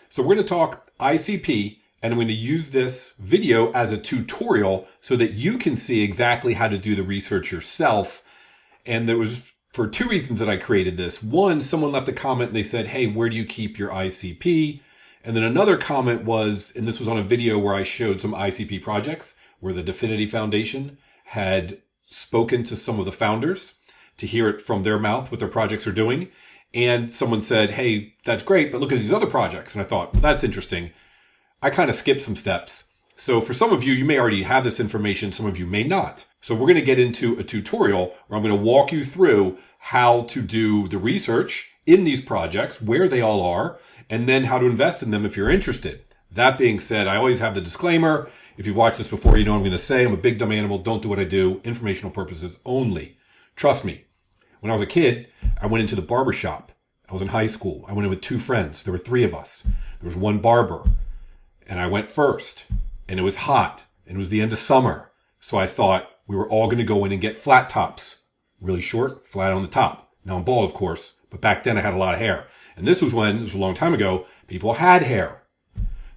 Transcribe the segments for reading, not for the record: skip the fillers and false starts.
So we're going to talk ICP, and I'm going to use this video as a tutorial so that you can see exactly how to do the research yourself. And there was for two reasons that I created this. One, someone left a comment and they said, hey, where do you keep your ICP? And then another comment was, and this was on a video where I showed some ICP projects where the Definity Foundation had spoken to some of the founders to hear it from their mouth what their projects are doing. And someone said, hey, that's great, but look at these other projects. And I thought, well, that's interesting. I kind of skipped some steps. So for some of you, you may already have this information. Some of you may not. So we're going to get into a tutorial where I'm going to walk you through how to do the research in these projects, where they all are, and then how to invest in them if you're interested. That being said, I always have the disclaimer. If you've watched this before, you know what I'm going to say. I'm a big dumb animal. Don't do what I do. Informational purposes only. Trust me. When I was a kid, I went into the barber shop. I was in high school. I went in with two friends. There were three of us. There was one barber. And I went first. And it was hot. And it was the end of summer. So I thought we were all going to go in and get flat tops. Really short, flat on the top. Now I'm bald, of course. But back then I had a lot of hair. And this was a long time ago, people had hair.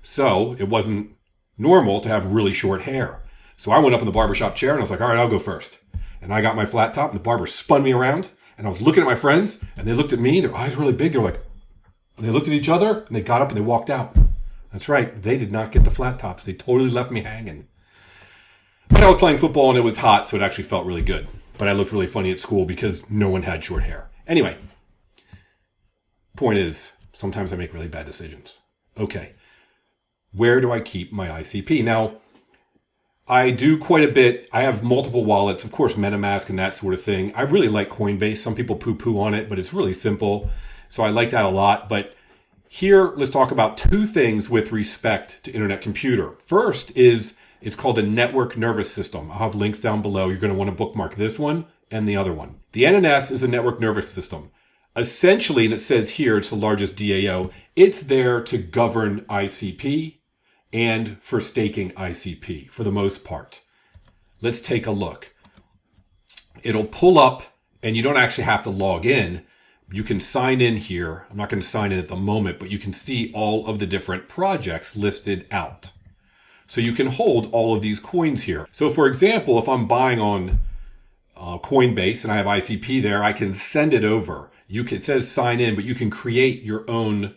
So it wasn't normal to have really short hair. So I went up in the barbershop chair and I was like, all right, I'll go first. And I got my flat top and the barber spun me around and I was looking at my friends and they looked at me. Their eyes were really big. They were like, and they looked at each other and they got up and they walked out. That's right. They did not get the flat tops. They totally left me hanging. But I was playing football and it was hot. So it actually felt really good. But I looked really funny at school because no one had short hair. Anyway, point is sometimes I make really bad decisions. Okay. Where do I keep my ICP? Now, I do quite a bit. I have multiple wallets, of course, MetaMask and that sort of thing. I really like Coinbase. Some people poo-poo on it, but it's really simple. So I like that a lot. But here, let's talk about two things with respect to Internet Computer. First is, it's called the network nervous system. I'll have links down below. You're going to want to bookmark this one and the other one. The NNS is the network nervous system. Essentially, and it says here, it's the largest DAO. It's there to govern ICP and for staking ICP for the most part. Let's take a look. It'll pull up and you don't actually have to log in. You can sign in here. I'm not going to sign in at the moment, but you can see all of the different projects listed out. So you can hold all of these coins here. So for example, if I'm buying on Coinbase and I have ICP there, I can send it over. It says sign in, but you can create your own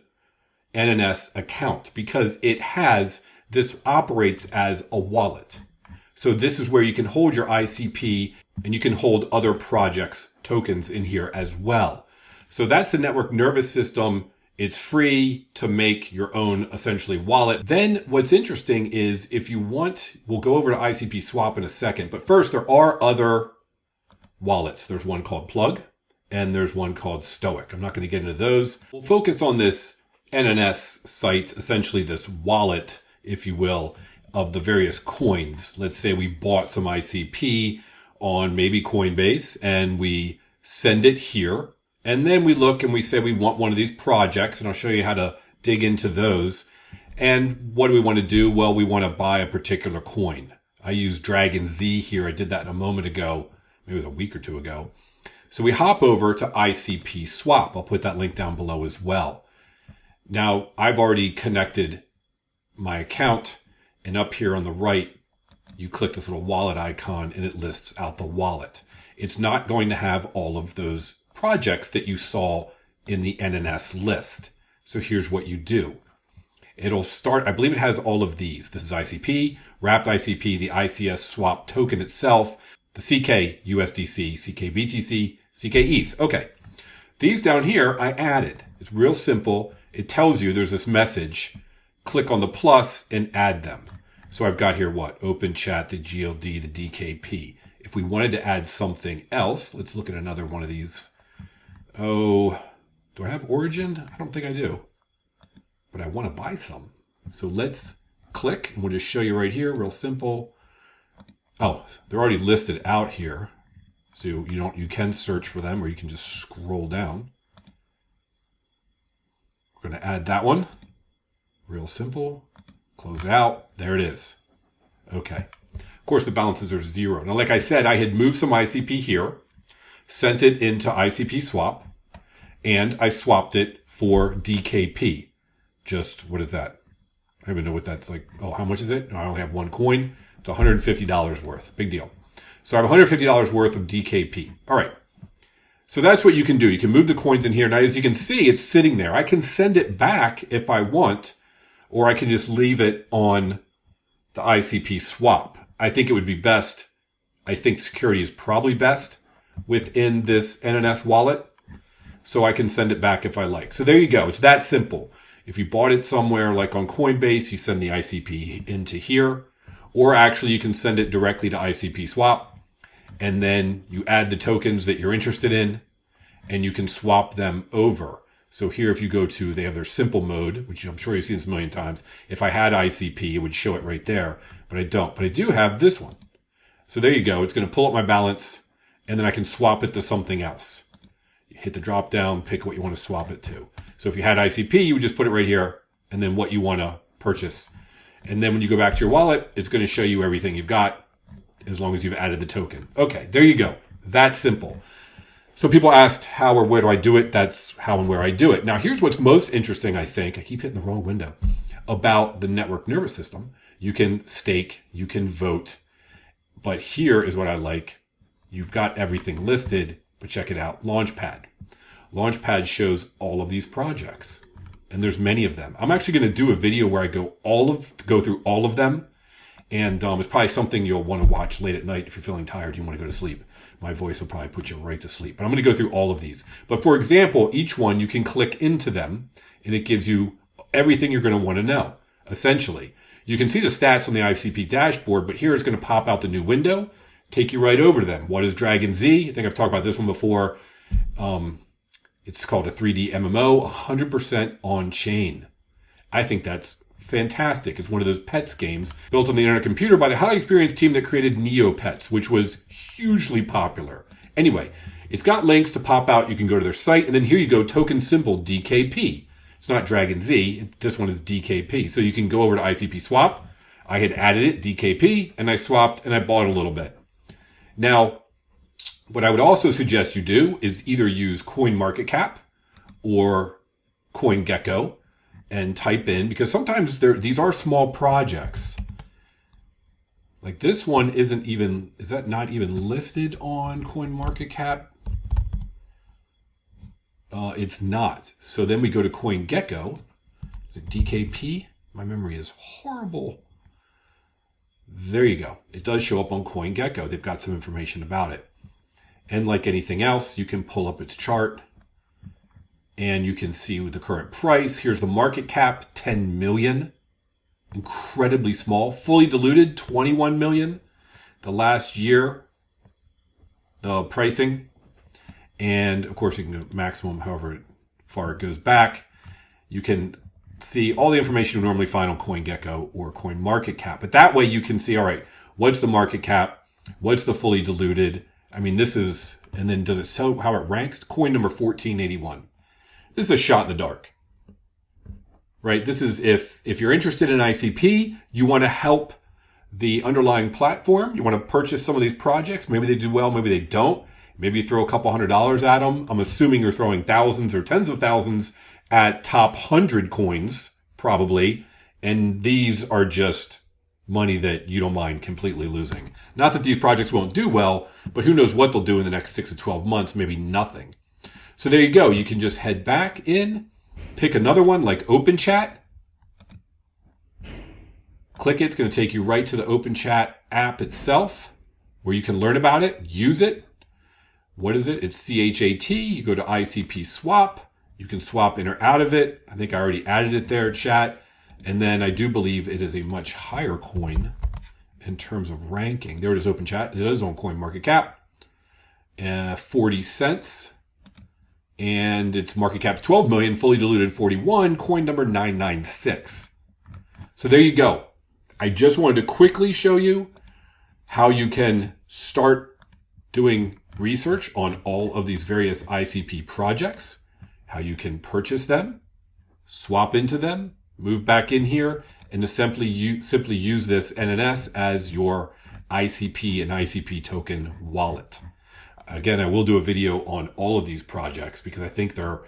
NNS account because this operates as a wallet. So this is where you can hold your ICP and you can hold other projects tokens in here as well. So that's the network nervous system. It's free to make your own essentially wallet. Then what's interesting is if you want, we'll go over to ICP Swap in a second, but first there are other wallets. There's one called Plug and there's one called Stoic. I'm not going to get into those. We'll focus on this NNS site, essentially this wallet, if you will, of the various coins. Let's say we bought some ICP on maybe Coinbase and we send it here. And then we look and we say we want one of these projects, and I'll show you how to dig into those. And what do we want to do? Well, we want to buy a particular coin. I use Dragon Z here. I did that a moment ago. Maybe it was a week or two ago. So we hop over to ICP Swap. I'll put that link down below as well. Now, I've already connected my account, and up here on the right, you click this little wallet icon and it lists out the wallet. It's not going to have all of those projects that you saw in the NNS list. So here's what you do. It'll start, I believe it has all of these. This is ICP, wrapped ICP, the ICS swap token itself, the CK USDC, CK BTC, CK ETH. Okay. These down here I added. It's real simple. It tells you there's this message. Click on the plus and add them. So I've got here what? Open chat, the GLD, the DKP. If we wanted to add something else, let's look at another one of these. Oh, do I have Origin? I don't think I do. But I want to buy some. So let's click and we'll just show you right here, real simple. Oh, they're already listed out here. So you can search for them or you can just scroll down. We're going to add that one. Real simple. Close it out. There it is. Okay. Of course, the balances are zero. Now, like I said, I had moved some ICP here, sent it into ICP Swap, and I swapped it for DKP. just, what is that? I don't even know what that's like. Oh, how much is it? No, I only have one coin. It's $150 worth. Big deal. So I have $150 worth of DKP. All right. So that's what you can do. You can move the coins in here. Now, as you can see, it's sitting there. I can send it back if I want, or I can just leave it on the ICP swap. I think it would be best. I think security is probably best within this NNS wallet. So I can send it back if I like. So there you go. It's that simple. If you bought it somewhere like on Coinbase, you send the ICP into here. Or actually, you can send it directly to ICP swap. And then you add the tokens that you're interested in. And you can swap them over. So here, if you go to, they have their simple mode, which I'm sure you've seen this a million times. If I had ICP, it would show it right there. But I don't. But I do have this one. So there you go. It's going to pull up my balance. And then I can swap it to something else. Hit the drop down, pick what you want to swap it to. So if you had ICP, you would just put it right here and then what you want to purchase. And then when you go back to your wallet, it's going to show you everything you've got as long as you've added the token. Okay, there you go. That's simple. So people asked how or where do I do it? That's how and where I do it. Now here's what's most interesting, I think. I keep hitting the wrong window. About the network nervous system. You can stake, you can vote. But here is what I like. You've got everything listed, but check it out. Launchpad. Launchpad shows all of these projects, and there's many of them. I'm actually going to do a video where I go through all of them, and it's probably something you'll want to watch late at night if you're feeling tired. You want to go to sleep. My voice will probably put you right to sleep. But I'm going to go through all of these. But for example, each one you can click into them, and it gives you everything you're going to want to know. Essentially, you can see the stats on the ICP dashboard, but here it's going to pop out the new window, take you right over to them. What is Dragon Z? I think I've talked about this one before. It's called a 3D MMO, 100% on chain. I think that's fantastic. It's one of those pets games built on the internet computer by the highly experienced team that created Neopets, which was hugely popular. Anyway, it's got links to pop out. You can go to their site, and then here you go, token symbol DKP. It's not Dragon Z. This one is DKP. So you can go over to ICP swap. I had added it, DKP, and I swapped and I bought a little bit. Now, what I would also suggest you do is either use CoinMarketCap or CoinGecko and type in, because sometimes these are small projects. Like this one is that not even listed on CoinMarketCap? It's not. So then we go to CoinGecko. Is it DKP? My memory is horrible. There you go. It does show up on CoinGecko. They've got some information about it. And like anything else, you can pull up its chart and you can see the current price. Here's the market cap, 10 million. Incredibly small. Fully diluted, 21 million. The last year, the pricing. And of course, you can go maximum however far it goes back. You can see all the information you normally find on CoinGecko or CoinMarketCap. But that way you can see, all right, what's the market cap? What's the fully diluted? I mean, this is, and then does it show how it ranks? Coin number 1481. This is a shot in the dark, right? This is if you're interested in ICP, you want to help the underlying platform. You want to purchase some of these projects. Maybe they do well, maybe they don't. Maybe you throw a couple $100s at them. I'm assuming you're throwing thousands or tens of thousands at top 100 coins, probably. And these are just money that you don't mind completely losing. Not that these projects won't do well, but who knows what they'll do in the next 6 to 12 months, maybe nothing. So there you go. You can just head back in, pick another one like OpenChat. Click it. It's going to take you right to the OpenChat app itself where you can learn about it, use it. What is it? It's CHAT. You go to ICP swap. You can swap in or out of it. I think I already added it there, chat. And then I do believe it is a much higher coin in terms of ranking. There it is, OpenChat. It is on CoinMarketCap. 40 cents. And its market cap's 12 million, fully diluted 41, coin number 996. So there you go. I just wanted to quickly show you how you can start doing research on all of these various ICP projects, how you can purchase them, swap into them, move back in here, and to simply use this NNS as your ICP and ICP token wallet. Again, I will do a video on all of these projects because I think they're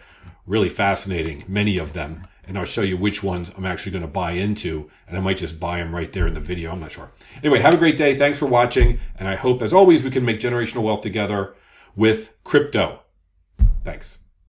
really fascinating, many of them. and I'll show you which ones I'm actually going to buy into, and I might just buy them right there in the video. I'm not sure. Anyway, have a great day. Thanks for watching, and I hope, as always, we can make generational wealth together with crypto. Thanks.